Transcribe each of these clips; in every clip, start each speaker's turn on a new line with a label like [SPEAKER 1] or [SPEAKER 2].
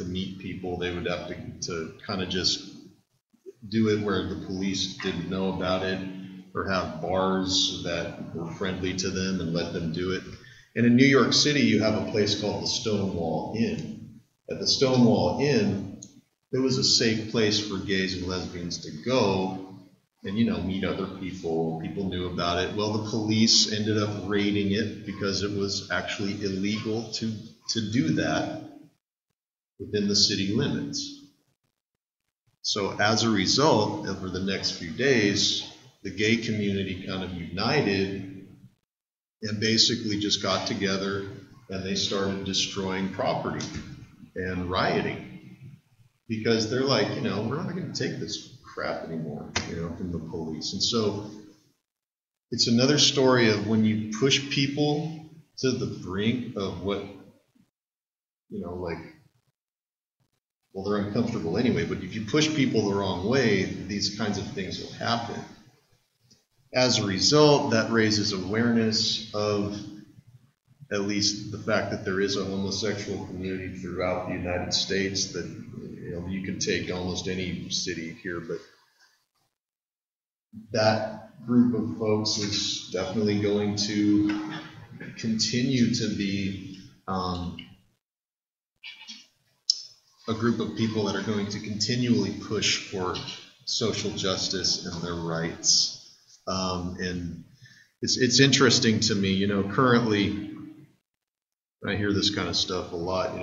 [SPEAKER 1] to meet people. They would have to kind of just do it where the police didn't know about it, or have bars that were friendly to them and let them do it. And in New York City, you have a place called the Stonewall Inn. At the Stonewall Inn, there was a safe place for gays and lesbians to go and, meet other people. People knew about it. Well, the police ended up raiding it because it was actually illegal to do that within the city limits. So as a result, over the next few days, the gay community kind of united and basically just got together and they started destroying property and rioting, because they're like, we're not going to take this crap anymore, from the police. And so it's another story of when you push people to the brink of what, well, they're uncomfortable anyway, but if you push people the wrong way, these kinds of things will happen. As a result, that raises awareness of at least the fact that there is a homosexual community throughout the United States, that you can take almost any city here, but that group of folks is definitely going to continue to be a group of people that are going to continually push for social justice and their rights. And it's interesting to me, currently I hear this kind of stuff a lot,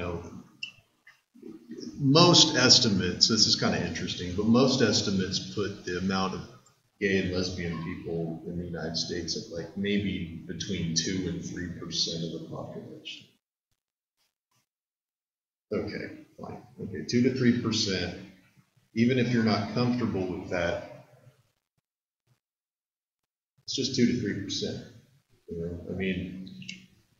[SPEAKER 1] most estimates, this is kind of interesting, but most estimates put the amount of gay and lesbian people in the United States at like maybe between 2 and 3% of the population. Okay, fine. Okay, 2 to 3%. Even if you're not comfortable with that, it's just 2 to 3%. I mean,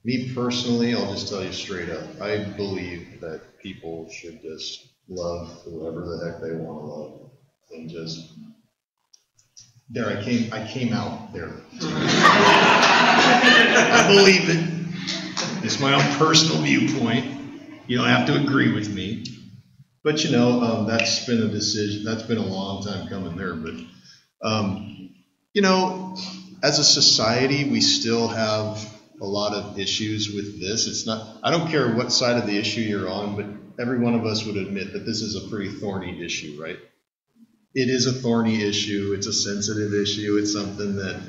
[SPEAKER 1] me personally, I'll just tell you straight up, I believe that people should just love whoever the heck they want to love, and just there I came out there. I believe it. It's my own personal viewpoint. You don't have to agree with me, but that's been a decision. That's been a long time coming there. But as a society, we still have a lot of issues with this. It's not. I don't care what side of the issue you're on, but every one of us would admit that this is a pretty thorny issue, right? It is a thorny issue. It's a sensitive issue. It's something that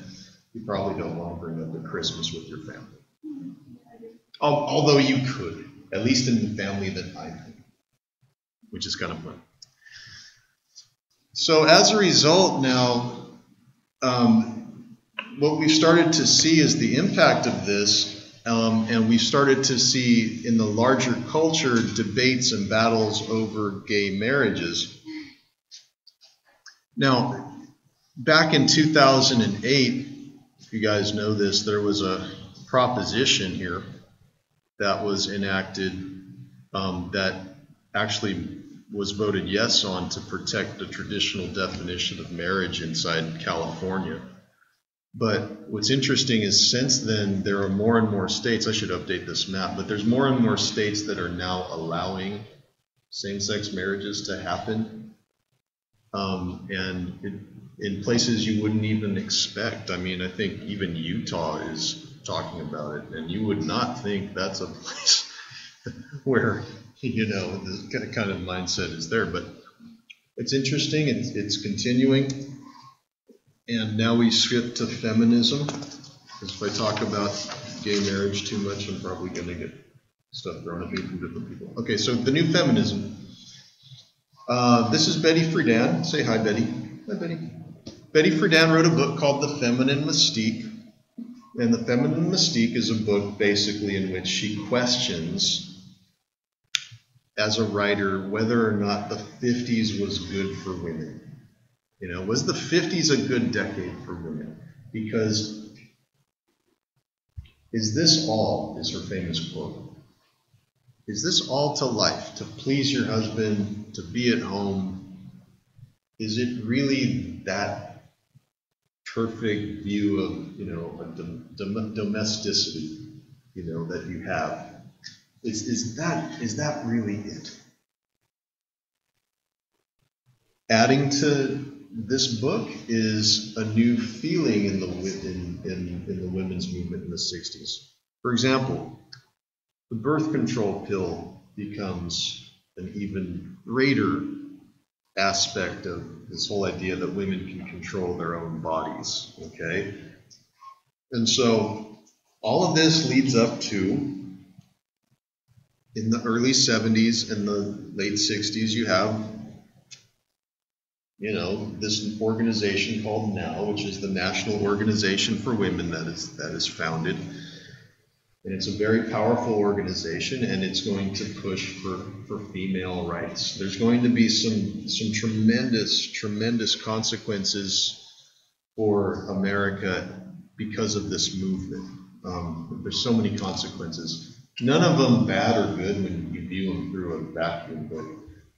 [SPEAKER 1] you probably don't want to bring up at Christmas with your family. Although you could, at least in the family that I'm in, which is kind of fun. So as a result now, what we've started to see is the impact of this, and we've started to see in the larger culture debates and battles over gay marriages. Now, back in 2008, if you guys know this, there was a proposition here that was enacted that actually was voted yes on to protect the traditional definition of marriage inside California. But what's interesting is since then, there are more and more states, I should update this map, but there's more and more states that are now allowing same-sex marriages to happen. And in places you wouldn't even expect. I mean, I think even Utah is talking about it, and you would not think that's a place where, the kind of mindset is there. But it's interesting, it's continuing. And now we shift to feminism, because if I talk about gay marriage too much, I'm probably going to get stuff thrown at me from different people. Okay, so the new feminism. This is Betty Friedan. Say hi, Betty. Hi, Betty. Betty Friedan wrote a book called The Feminine Mystique. And The Feminine Mystique is a book basically in which she questions, as a writer, whether or not the 50s was good for women. Was the 50s a good decade for women? Because is this all, is her famous quote. Is this all to life? To please your husband, to be at home? Is it really that perfect view of, a domesticity, that you have? Is that really it? Adding to this book is a new feeling in the women's movement in the 60s. For example, the birth control pill becomes an even greater aspect of this whole idea that women can control their own bodies, okay? And so all of this leads up to, in the early 70s and the late 60s, you have, this organization called NOW, which is the National Organization for Women that is founded. And it's a very powerful organization, and it's going to push for female rights. There's going to be some tremendous consequences for America because of this movement. There's so many consequences. None of them bad or good when you view them through a vacuum, but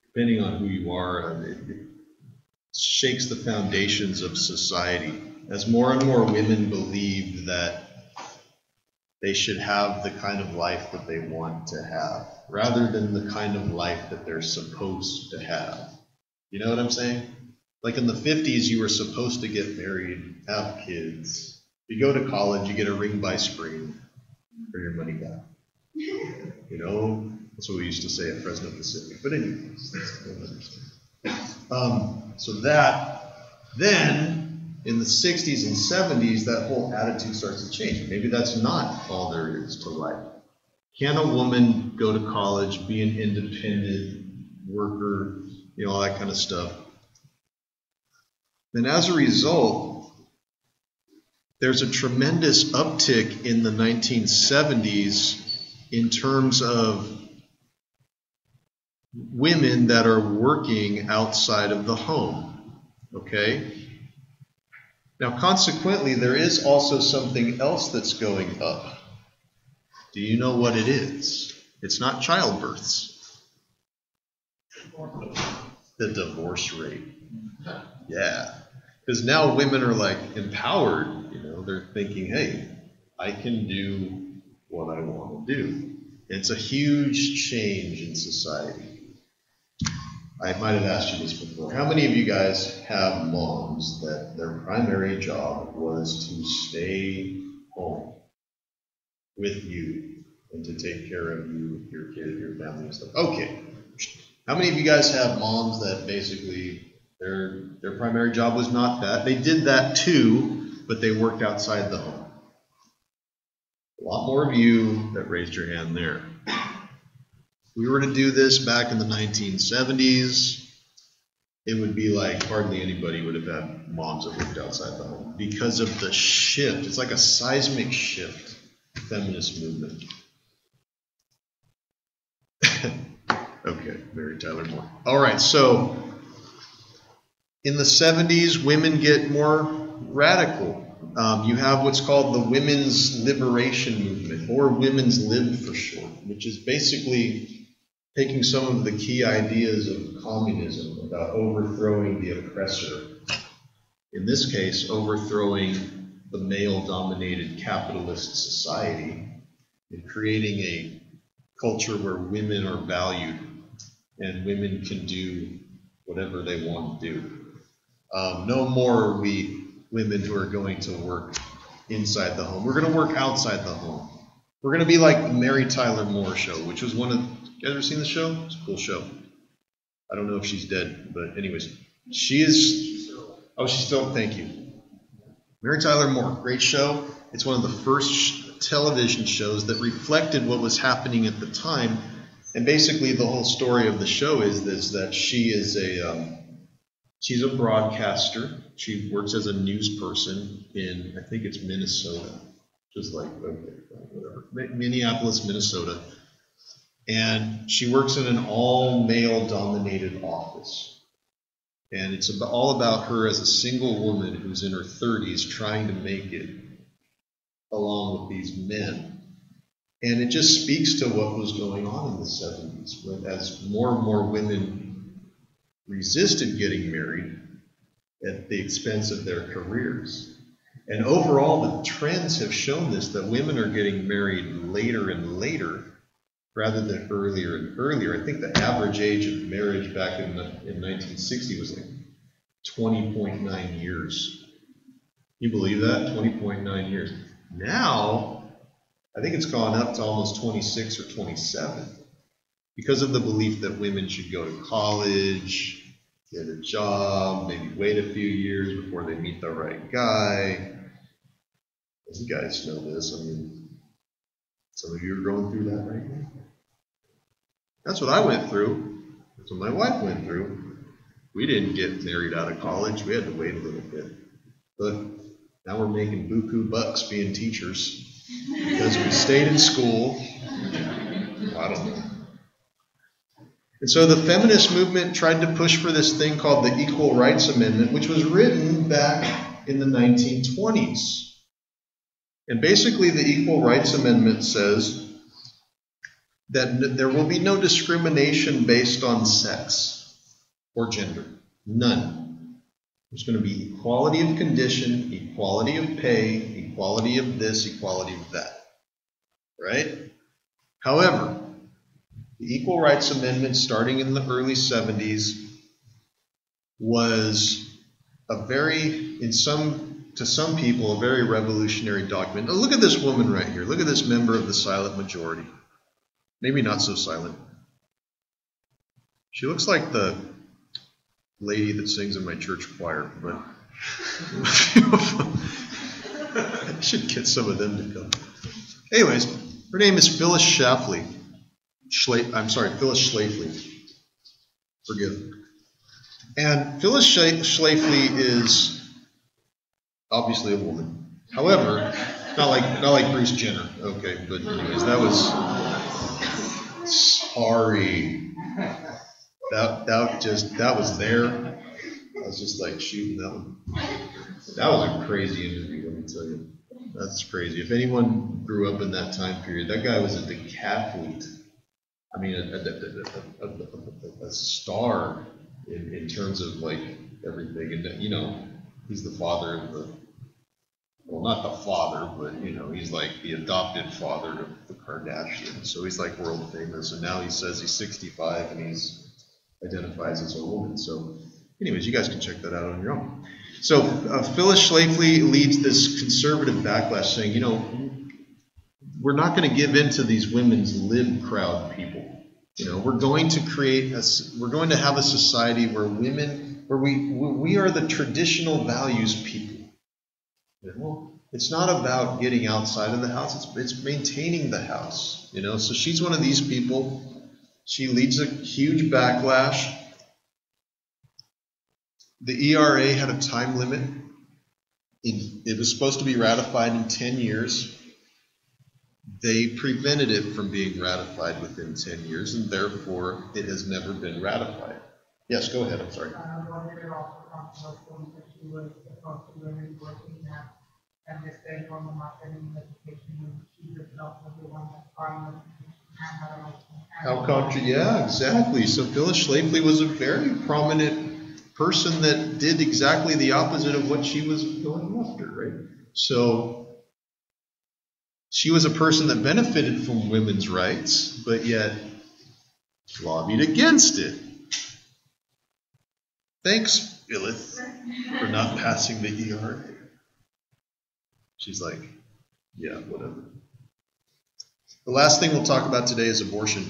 [SPEAKER 1] depending on who you are, it shakes the foundations of society. As more and more women believe that they should have the kind of life that they want to have, rather than the kind of life that they're supposed to have. You know what I'm saying? Like in the 50s, you were supposed to get married, have kids. You go to college, you get a ring by spring for your money back. That's what we used to say at Fresno Pacific. But anyways, so that, then, in the 60s and 70s, that whole attitude starts to change. Maybe that's not all there is to life. Can a woman go to college, be an independent worker, all that kind of stuff? And as a result, there's a tremendous uptick in the 1970s in terms of women that are working outside of the home, okay? Now, consequently, there is also something else that's going up. Do you know what it is? It's not childbirths. The divorce rate. Yeah. Because now women are like empowered, they're thinking, hey, I can do what I want to do. It's a huge change in society. I might have asked you this before. How many of you guys have moms that their primary job was to stay home with you and to take care of you, your kid, your family and stuff? Okay. How many of you guys have moms that basically their primary job was not that? They did that too, but they worked outside the home. A lot more of you that raised your hand there. If we were to do this back in the 1970s, it would be like hardly anybody would have had moms that worked outside the home because of the shift. It's like a seismic shift, feminist movement. Okay, Mary Tyler Moore. All right, so in the 70s, women get more radical. You have what's called the Women's Liberation Movement, or Women's Lib for short, which is basically taking some of the key ideas of communism about overthrowing the oppressor. In this case, overthrowing the male-dominated capitalist society and creating a culture where women are valued and women can do whatever they want to do. No more are we women who are going to work inside the home. We're going to work outside the home. We're going to be like the Mary Tyler Moore Show, which was one of... You guys ever seen the show? It's a cool show. I don't know if she's dead, but anyways. She is... Oh, she's still... Thank you. Mary Tyler Moore, great show. It's one of the first television shows that reflected what was happening at the time. And basically the whole story of the show is this, that she is she's a broadcaster. She works as a news person in, I think it's Minnesota. Just like, okay, whatever. Minneapolis, Minnesota. And she works in an all-male dominated office. And it's all about her as a single woman who's in her 30s trying to make it along with these men. And it just speaks to what was going on in the 70s. As more and more women resisted getting married at the expense of their careers. And overall, the trends have shown this, that women are getting married later and later rather than earlier and earlier. I think the average age of marriage back in 1960 was like 20.9 years. You believe that? 20.9 years. Now, I think it's gone up to almost 26 or 27 because of the belief that women should go to college, get a job, maybe wait a few years before they meet the right guy. You guys know this. I mean, some of you are going through that right now. That's what I went through. That's what my wife went through. We didn't get married out of college. We had to wait a little bit. But now we're making buku bucks being teachers because we stayed in school. I don't know. And so the feminist movement tried to push for this thing called the Equal Rights Amendment, which was written back in the 1920s. And basically the Equal Rights Amendment says that there will be no discrimination based on sex or gender. None. There's going to be equality of condition, equality of pay, equality of this, equality of that. Right? However, the Equal Rights Amendment, starting in the early 70s, was to some people, a very revolutionary document. Now, look at this woman right here. Look at this member of the silent majority. Maybe not so silent. She looks like the lady that sings in my church choir, but I should get some of them to come. Anyways, her name is Phyllis Schlafly. Phyllis Schlafly. Forgive me. And Phyllis Schlafly is obviously a woman. However, not like Bruce Jenner. Okay, but anyways, that was sorry. That was there. I was just like shooting that one. That was a crazy interview, let me tell you. That's crazy. If anyone grew up in that time period, that guy was a decathlete. I mean, a star in terms of like everything. And you know, he's the father of well, not the father, but you know, he's like the adopted father of the Kardashians. So he's like world famous. And now he says he's 65 and he's identifies as a woman. So, anyways, you guys can check that out on your own. So Phyllis Schlafly leads this conservative backlash, saying, you know, we're not going to give in to these women's lib crowd people. You know, we're going to have a society where we are the traditional values people. You know, it's not about getting outside of the house; it's maintaining the house. You know, so she's one of these people. She leads a huge backlash. The ERA had a time limit. It was supposed to be ratified in 10 years. They prevented it from being ratified within 10 years, and therefore it has never been ratified. Yes, go ahead. I'm sorry. Yeah, exactly. So Phyllis Schlafly was a very prominent person that did exactly the opposite of what she was going after, right? So she was a person that benefited from women's rights, but yet lobbied against it. Thanks, Phyllis, for not passing the ERA. She's like, yeah, whatever. The last thing we'll talk about today is abortion.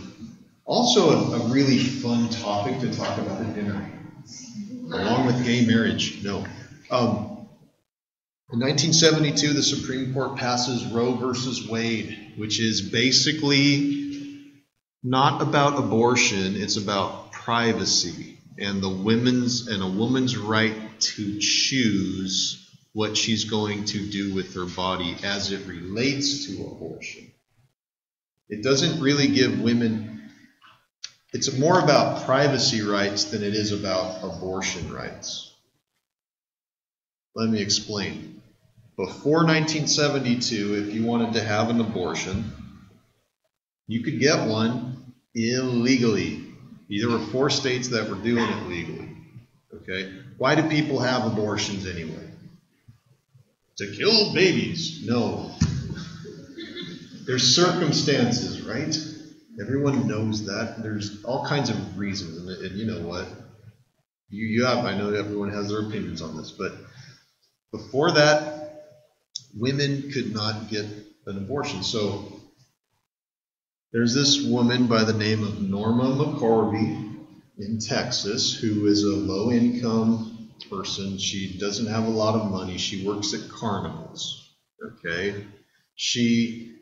[SPEAKER 1] Also a really fun topic to talk about at dinner, along with gay marriage. No. In 1972, the Supreme Court passes Roe versus Wade, which is basically not about abortion, it's about privacy and a woman's right to choose what she's going to do with her body as it relates to abortion. It doesn't really give women, it's more about privacy rights than it is about abortion rights. Let me explain. Before 1972, if you wanted to have an abortion, you could get one illegally. There were 4 states that were doing it legally. Okay? Why do people have abortions anyway? To kill babies? No. There's circumstances, right? Everyone knows that. There's all kinds of reasons. And you know what? you have, I know everyone has their opinions on this, but before that, women could not get an abortion. So there's this woman by the name of Norma McCorvey in Texas who is a low-income person. She doesn't have a lot of money. She works at carnivals. Okay, she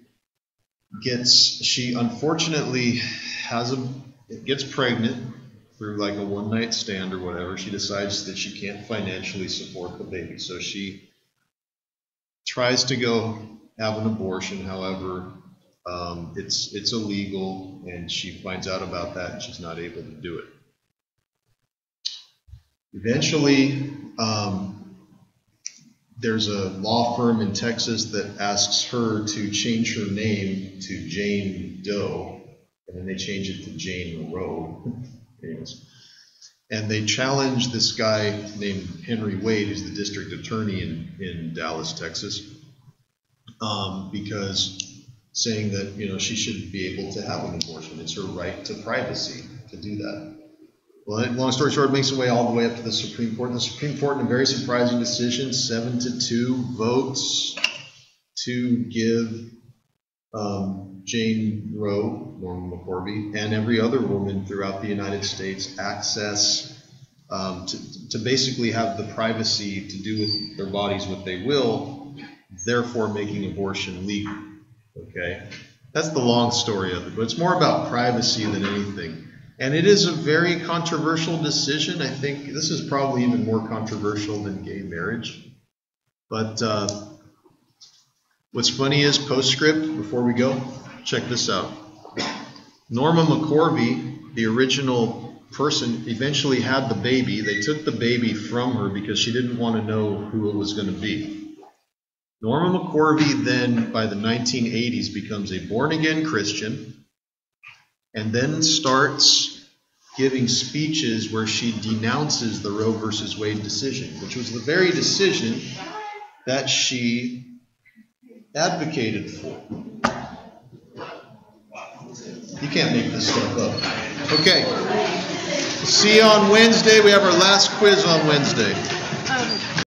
[SPEAKER 1] unfortunately gets pregnant through like a one-night stand or whatever. She decides that she can't financially support the baby, so she tries to go have an abortion. However, it's illegal, and she finds out about that, and she's not able to do it. Eventually, there's a law firm in Texas that asks her to change her name to Jane Doe, and then they change it to Jane Roe. Anyways. And they challenge this guy named Henry Wade, who's the district attorney in Dallas, Texas, because saying that, you know, she should be able to have an abortion. It's her right to privacy to do that. Well, long story short, it makes its way all the way up to the Supreme Court. And the Supreme Court, in a very surprising decision, 7-2 votes to give Jane Roe, Norma McCorvey, and every other woman throughout the United States access to basically have the privacy to do with their bodies what they will, therefore making abortion legal. Okay? That's the long story of it, but it's more about privacy than anything. And it is a very controversial decision. I think this is probably even more controversial than gay marriage. But what's funny is, postscript, before we go, check this out. Norma McCorvey, the original person, eventually had the baby. They took the baby from her because she didn't want to know who it was going to be. Norma McCorvey then, by the 1980s, becomes a born-again Christian, and then starts giving speeches where she denounces the Roe versus Wade decision, which was the very decision that she advocated for. You can't make this stuff up. Okay. See you on Wednesday. We have our last quiz on Wednesday.